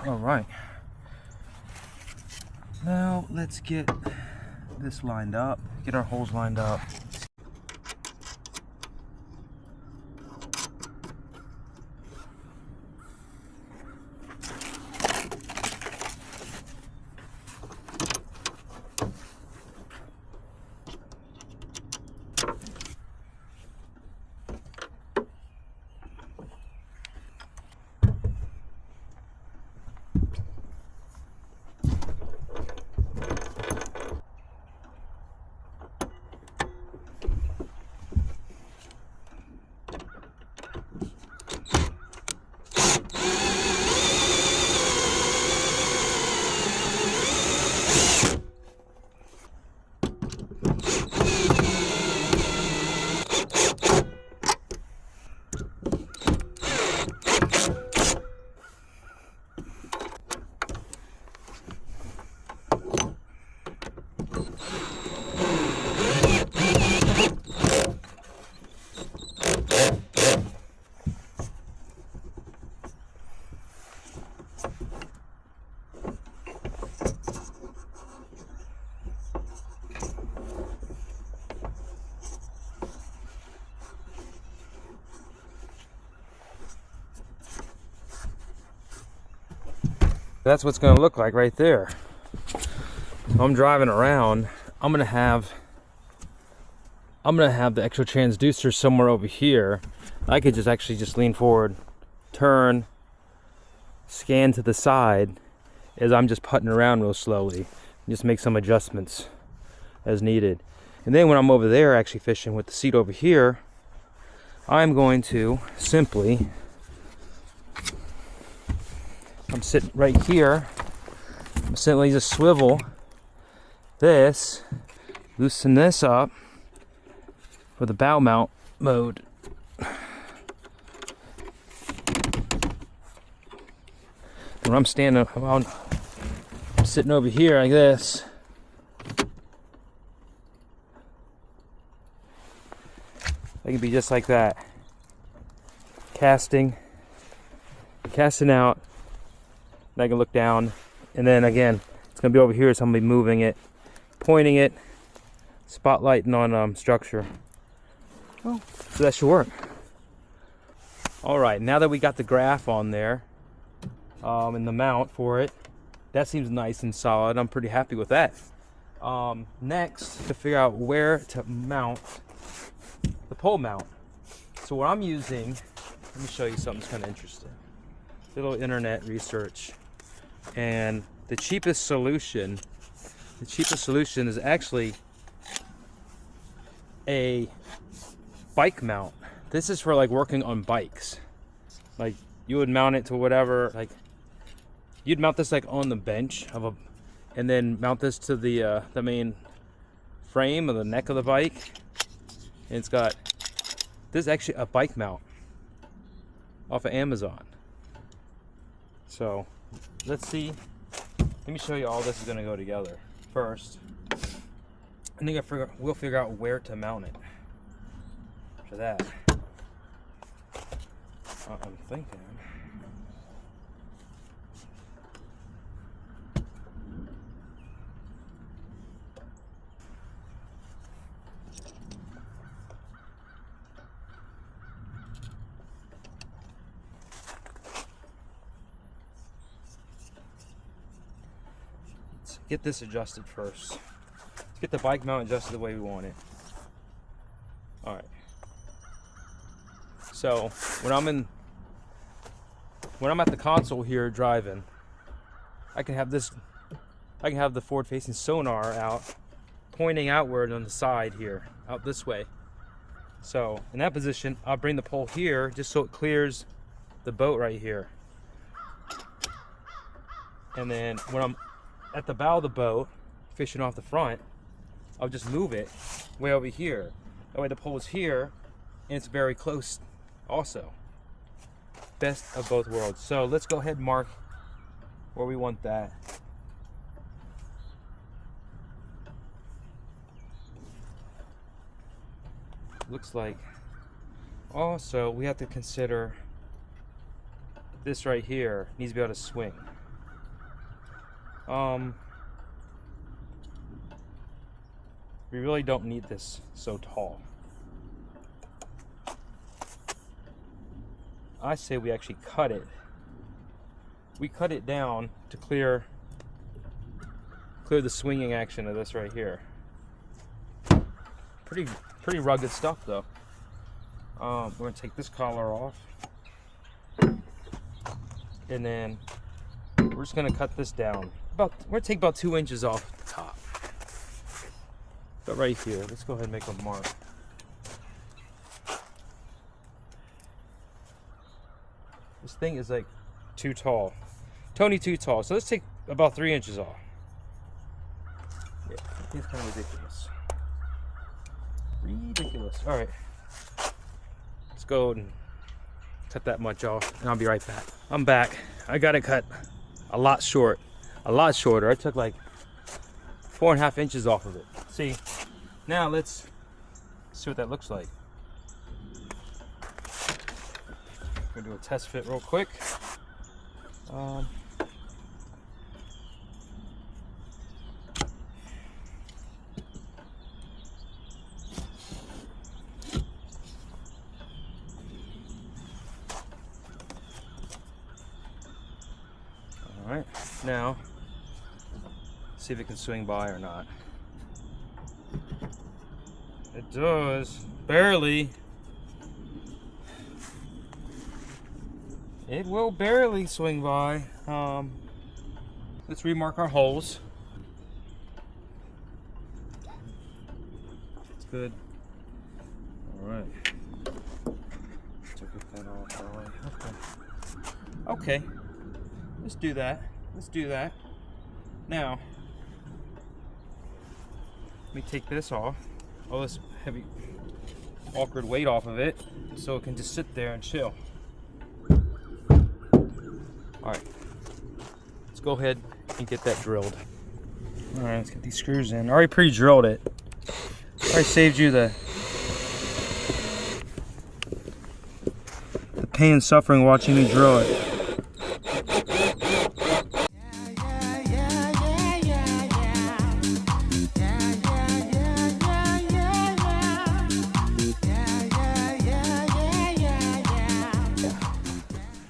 All right. Now let's get this lined up, get our holes lined up. That's what's going to look like right there. So I'm driving around. I'm gonna have the actual transducer somewhere over here. I could just lean forward, turn, scan to the side as I'm just putting around real slowly, just make some adjustments as needed. And then when I'm over there actually fishing with the seat over here, I'm going to simply, I'm sitting right here, I'm simply just swivel this, loosen this up for the bow mount mode. When I'm standing, I'm sitting over here like this. I can be just like that. Casting out, and I can look down, and then again, it's gonna be over here, so I'm gonna be moving it, pointing it, spotlighting on structure. Oh, so that should work. All right, now that we got the graph on there, and the mount for it, that seems nice and solid. I'm pretty happy with that. Next, to figure out where to mount the pole mount. So what I'm using, let me show you something that's kind of interesting. A little internet research, and the cheapest solution is actually a bike mount. This is for like working on bikes. Like you would mount it to whatever, like you'd mount this like on the bench of a, and then mount this to the main frame of the neck of the bike. And it's got, this is actually a bike mount off of Amazon. So let's see. Let me show you all this is going to go together first. I think we'll figure out where to mount it. For that, I'm thinking. Let's get this adjusted first. Let's get the bike mount adjusted the way we want it. All right. So when I'm at the console here driving, I can have the forward facing sonar out, pointing outward on the side here, out this way. So in that position, I'll bring the pole here just so it clears the boat right here. And then when I'm at the bow of the boat, fishing off the front, I'll just move it way over here. That way the pole is here and it's very close also. Best of both worlds. So let's go ahead and mark where we want that. Looks like also we have to consider this right here needs to be able to swing. We really don't need this so tall. I say we actually cut it. We cut it down to clear the swinging action of this right here. Pretty rugged stuff though. We're gonna take this collar off, and then we're just gonna cut this down. We're gonna take about 2 inches off the top. But right here, let's go ahead and make a mark. This thing is like too tall. Tony too tall. So let's take about 3 inches off. Yeah, it's kind of ridiculous. Ridiculous. All right. Let's go and cut that much off, and I'll be right back. I'm back. I got it cut a lot shorter. I took like 4.5 inches off of it. See, now let's see what that looks like. I'm gonna do a test fit real quick. All right, now see if it can swing by or not. It does, barely. It will barely swing by. Let's remark our holes. It's good. All right. Took that off early. Okay. Let's do that. Let's do that. Now, let me take this off. All this heavy, awkward weight off of it, so it can just sit there and chill. All right, let's go ahead and get that drilled. All right, let's get these screws in. I already pre-drilled it. Already saved you the pain and suffering watching me drill it.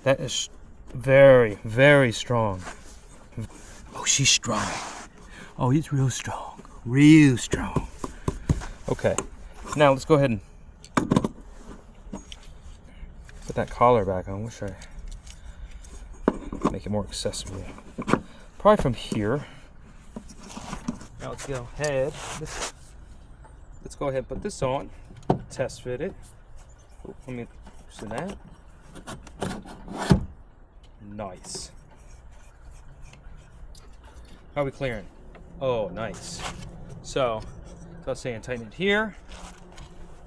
That is very, very strong. Oh, she's strong. Oh, he's real strong. Real strong. Okay, now let's go ahead and put that collar back on. Wish I make it more accessible. Probably from here. Now let's go ahead. Let's go ahead and put this on. Test fit it. Oh, let me loosen that. Nice. How are we clearing? Oh, nice. So I was saying, tighten it here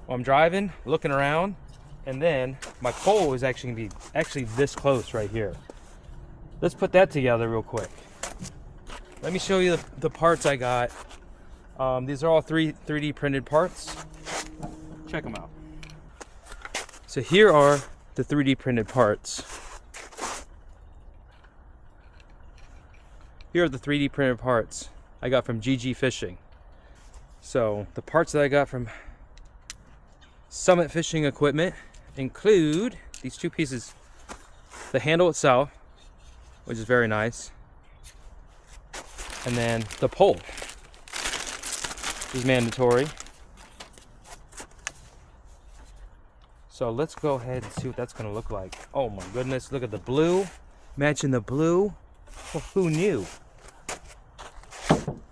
while I'm driving, looking around, and then my pole is actually gonna be this close right here. Let's put that together real quick. Let me show you the parts I got. These are all 3D printed parts. Check them out. So here are the 3D printed parts. Here are the 3D printed parts I got from GG Fishing. So the parts that I got from Summit Fishing Equipment include these two pieces. The handle itself, which is very nice. And then the pole, which is mandatory. So let's go ahead and see what that's gonna look like. Oh my goodness, look at the blue. Matching the blue. Well, who knew?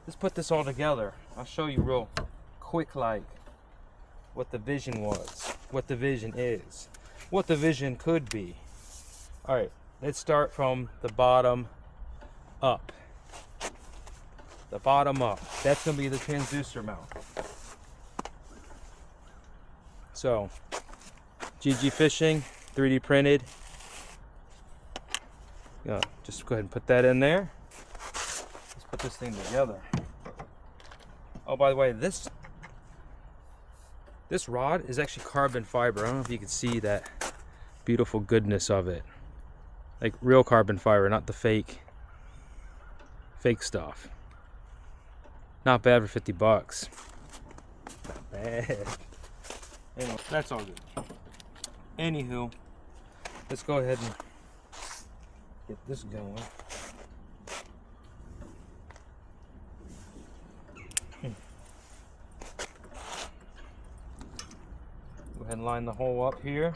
Let's put this all together. I'll show you real quick like what the vision was, what the vision is, what the vision could be. All right, let's start from the bottom up. The bottom up. That's gonna be the transducer mount. So, GG Fishing, 3D printed. Yeah, just go ahead and put that in there. Let's put this thing together. Oh, by the way, this rod is actually carbon fiber. I don't know if you can see that beautiful goodness of it. Like real carbon fiber, not the fake Fake stuff. Not bad for 50 bucks. Not bad. Anyway, that's all good. Anywho, let's go ahead and get this going. Go ahead and line the hole up here.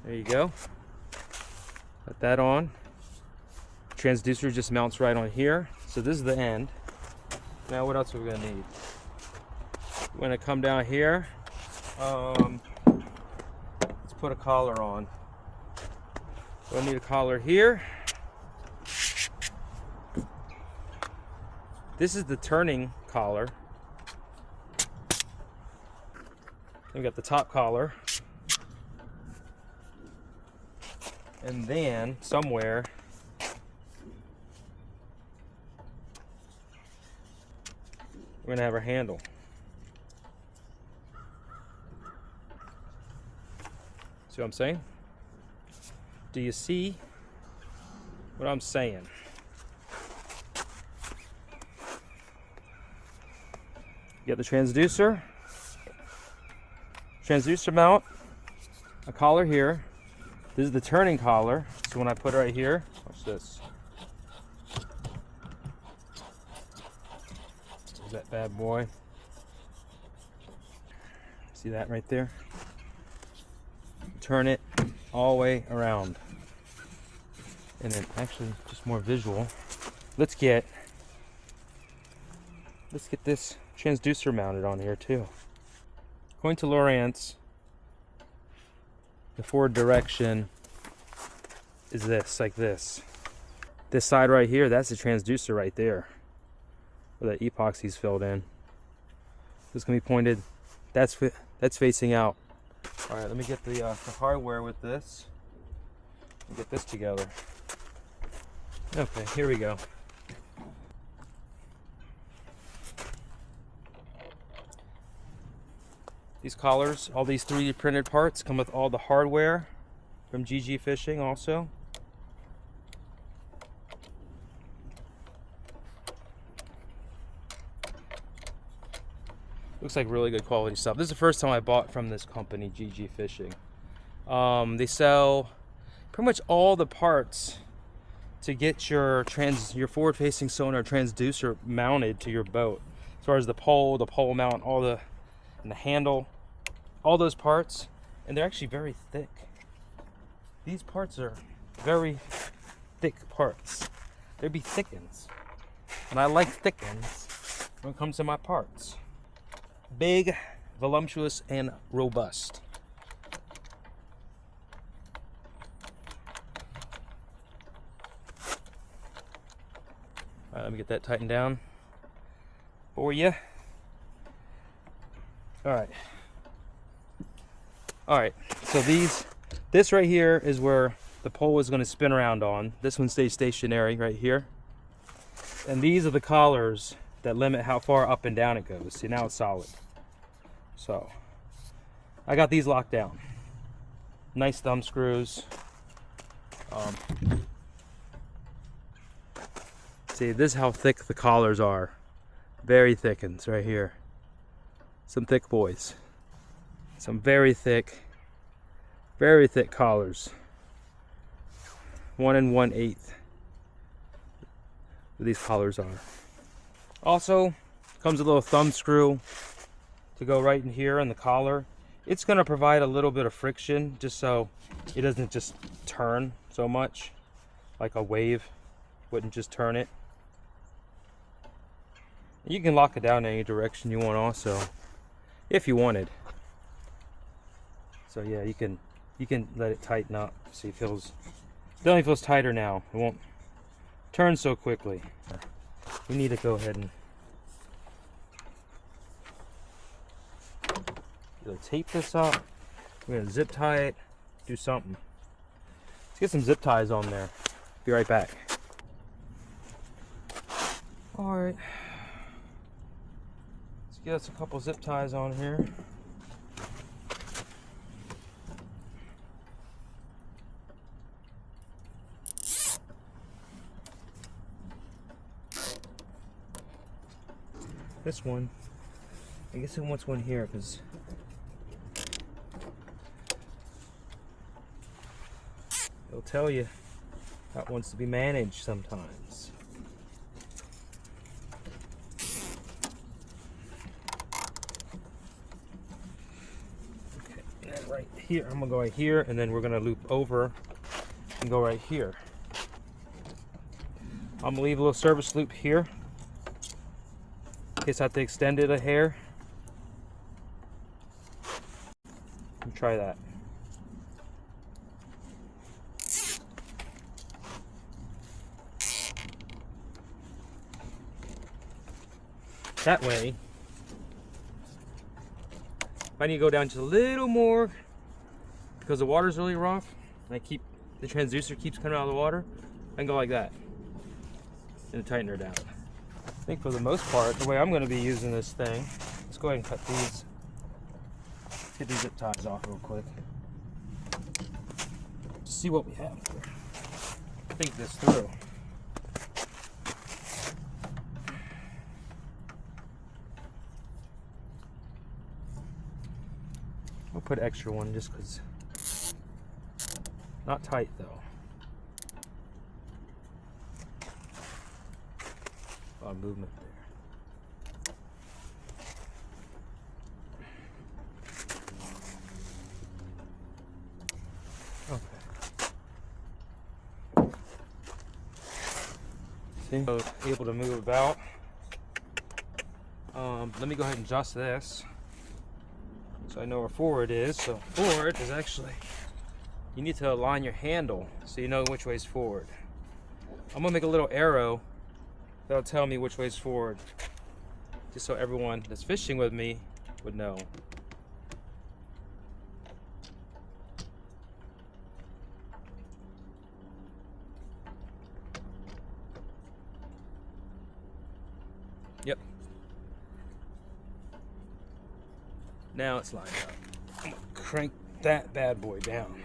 There you go. Put that on. Transducer just mounts right on here. So this is the end. Now what else are we gonna need? We're gonna come down here. Let's put a collar on. We'll need a collar here. This is the turning collar. We got the top collar. And then somewhere we're gonna have our handle. See what I'm saying? Do you see what I'm saying? You got the transducer mount, a collar here. This is the turning collar. So when I put it right here, watch this. There's that bad boy. See that right there? Turn it all the way around. And then actually just more visual. Let's get this transducer mounted on here too. Going to Lowrance, the forward direction is this, like this. This side right here, that's the transducer right there, where that epoxy's filled in. It's gonna be pointed. That's facing out. All right, let me get the hardware with this. Get this together. Okay, here we go. These collars, all these 3D printed parts come with all the hardware from GG Fishing also. Looks like really good quality stuff. This is the first time I bought from this company, GG Fishing. They sell pretty much all the parts to get your forward-facing sonar transducer mounted to your boat. As far as the pole mount, and the handle, all those parts, and they're actually very thick. These parts are very thick parts. They'd be thickens, and I like thickens when it comes to my parts. Big, voluptuous, and robust. All right, let me get that tightened down for you. All right, so this right here is where the pole is going to spin around on. This one stays stationary right here. And these are the collars that limit how far up and down it goes. See, now it's solid. So I got these locked down. Nice thumb screws. See, this is how thick the collars are. Very thickens right here. Some thick boys. Some very thick collars. 1 1/8 these collars are. Also comes a little thumb screw to go right in here on the collar. It's going to provide a little bit of friction just so it doesn't just turn so much, like a wave wouldn't just turn it. You can lock it down in any direction you want also, if you wanted. So yeah, you can let it tighten up. See, it definitely feels tighter now. It won't turn so quickly. We need to go ahead and either tape this up. We're gonna zip tie it, do something. Let's get some zip ties on there. Be right back. All right. Let's get us a couple zip ties on here. this one, I guess it wants one here because it'll tell you how it wants to be managed sometimes. Okay, and right here, I'm gonna go right here, and then we're gonna loop over and go right here. I'm gonna leave a little service loop here in case I have to extend it a hair. Let me try that. That way, if I need to go down just a little more because the water's really rough and the transducer keeps coming out of the water, I can go like that and tighten her down. I think for the most part, the way I'm going to be using this thing, let's go ahead and cut these. Let's get these zip ties off real quick. See what we have here. Think this through. I'll put extra one just because. Not tight though. A lot of movement there. Okay. See, so able to move about. Let me go ahead and adjust this so I know where forward is. So forward is actually, you need to align your handle so you know which way is forward. I'm gonna make a little arrow that'll tell me which way is forward, just so everyone that's fishing with me would know. Yep. Now it's lined up. I'm gonna crank that bad boy down.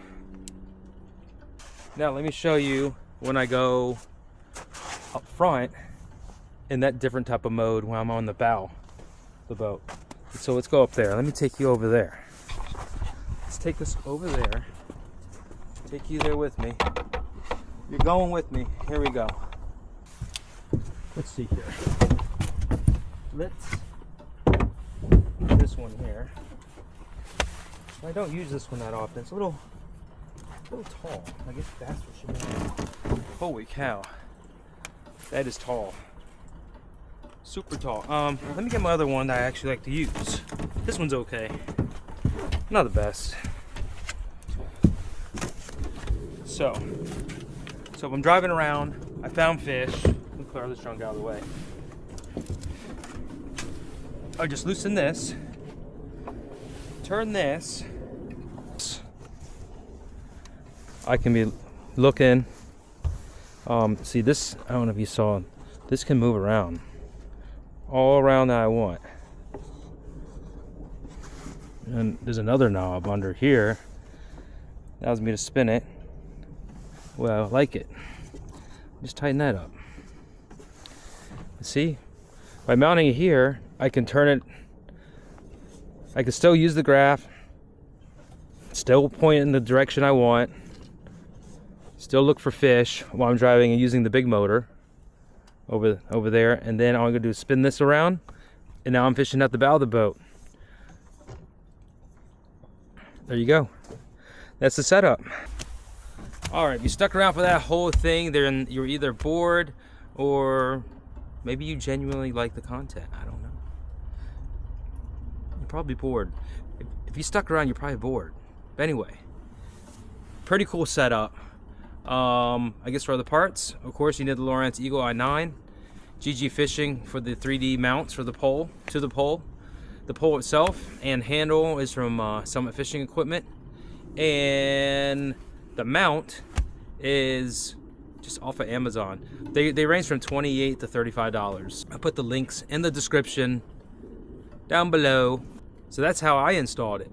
Now let me show you when I go up front in that different type of mode when I'm on the bow of the boat. So let's go up there. Let me take you over there. Let's take this over there. Take you there with me. You're going with me. Here we go. Let's see here. Let's do this one here. I don't use this one that often. It's a little tall. I guess that's what she meant. Holy cow. That is tall. Super tall. Let me get my other one that I actually like to use. This one's okay. Not the best. So if I'm driving around, I found fish. Let me clear this junk out of the way. I just loosen this, turn this. I can be looking. See this, I don't know if you saw, this can move around. All around that I want. And there's another knob under here. Allows me to spin it. Well, I like it. Just tighten that up. See? By mounting it here, I can turn it. I can still use the graph. Still point in the direction I want. Still look for fish while I'm driving and using the big motor over there. And then all I'm gonna do is spin this around, and now I'm fishing at the bow of the boat. There you go. That's the setup. All right, if you stuck around for that whole thing, then you're either bored or maybe you genuinely like the content. I don't know. You're probably bored. If you stuck around, you're probably bored. But anyway, pretty cool setup. I guess for other parts, of course, you need the Lowrance Eagle i9. GG Fishing for the 3D mounts for the pole, to the pole. The pole itself and handle is from Summit Fishing Equipment. And the mount is just off of Amazon. They range from $28 to $35. I put the links in the description down below. So that's how I installed it.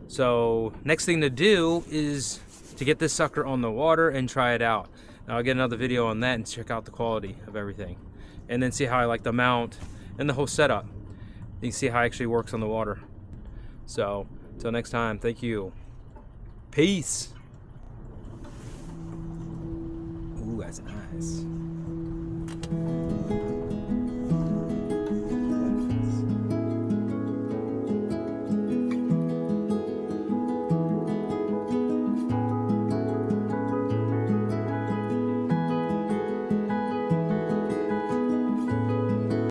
So next thing to do is to get this sucker on the water and try it out. Now I'll get another video on that and check out the quality of everything. And then see how I like the mount and the whole setup. You can see how it actually works on the water. So, until next time, thank you. Peace. Ooh, that's nice.